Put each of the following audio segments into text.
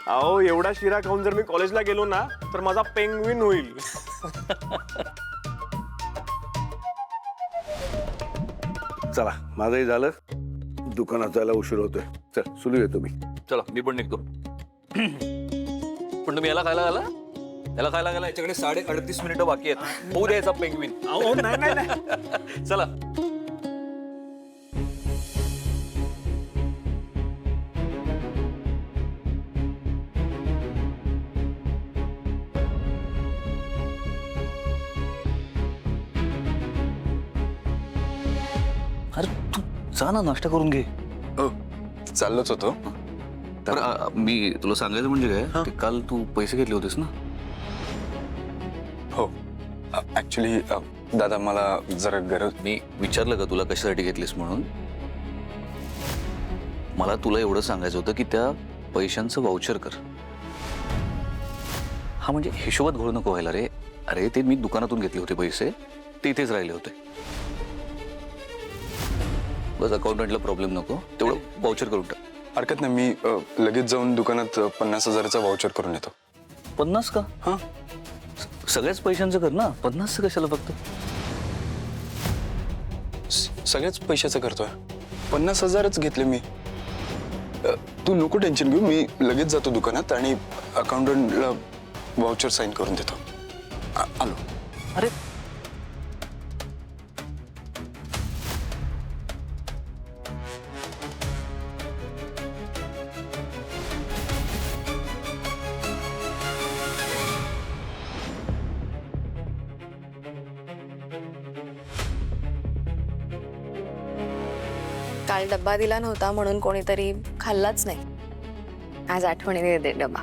अहो एवढा शिरा खाऊन जर मी कॉलेजला गेलो ना तर माझा पेंग्विन होईल. चला माझंही झालं, दुकानात जायला उशीर होतोय. चल सुलू येतो मी. चला मी पण निघतो. पण तुम्ही याला खायला घाला, याला खायला घाला. याच्याकडे 38.5 मिनिटं बाकी आहेत. होऊ द्यायचा पेंग्विन. अहो नाही नाही नाही. चला. अरे तू जा ना, नाश्ता करून घे. चाललोच होतो. तर मी तुला सांगायचं म्हणजे काय, ते काल तू पैसे घेतले होतेस ना. हो ऍक्च्युली दादा मला जरा गरज. मी विचारलं का तुला कशासाठी घेतलीस म्हणून. मला तुला एवढं सांगायचं होतं की त्या पैशांचं वाउचर कर. हा म्हणजे हिशोबात घोळ नको व्हायला रे. अरे ते मी दुकानातून घेतले होते पैसे, ते इथेच राहिले होते. बस अकाउंटंटला प्रॉब्लेम नको, तेवढं वाउचर करून टाक. हरकत नाही, मी लगेच जाऊन दुकानात 50,000चा वाउचर करून येतो. 50 का? हां सगळ्याच पैशांचं कर ना, 50 कशाला फक्त. सगळ्याच पैशाचं करतोय. 50,000च घेतले मी. तू नको टेन्शन घेऊ, मी लगेच जातो दुकानात आणि अकाउंटंटला वाउचर साईन करून देतो. आलो. अरे काल डब्बा दिला नव्हता म्हणून कोणीतरी खाल्लाच नाही. आज आठवणीने दे डब्बा.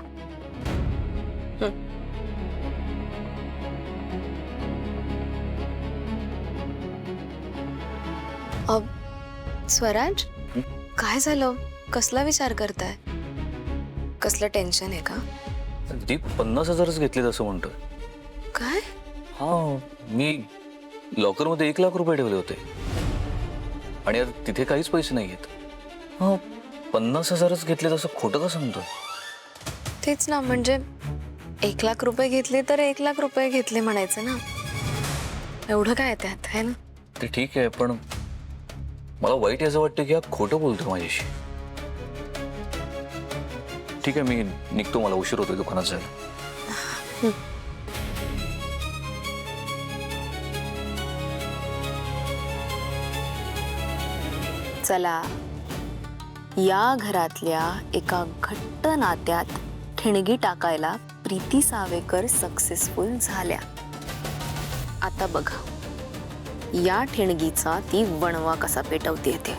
स्वराज, काय झालं? कसला विचार करताय? कसलं टेन्शन आहे का? ती 50,000च घेतले असं म्हणतोय. काय? हा, मी लॉकरमध्ये 1 लाख रुपये ठेवले होते आणि तिथे काहीच पैसे नाही आहेत. हा, 50,000च घेतले तसं खोटं का सांगतोय? तेच ना, म्हणजे 1 लाख रुपये घेतले तर 1 लाख रुपये घेतले म्हणायचं ना. एवढं काय त्यात आहे ना. ते ठीक आहे, पण मला वाईट असं वाटतं की हा खोटं बोलतोय माझ्याशी. ठीक आहे, मी निघतो, मला उशीर होतोय दुकानात जायला. चला, या घरातल्या एका घट्ट नात्यात ठिणगी टाकायला प्रीती सावेकर सक्सेसफुल झाल्या. आता बघा या ठिणगीचा ती वणवा कसा पेटवते ते.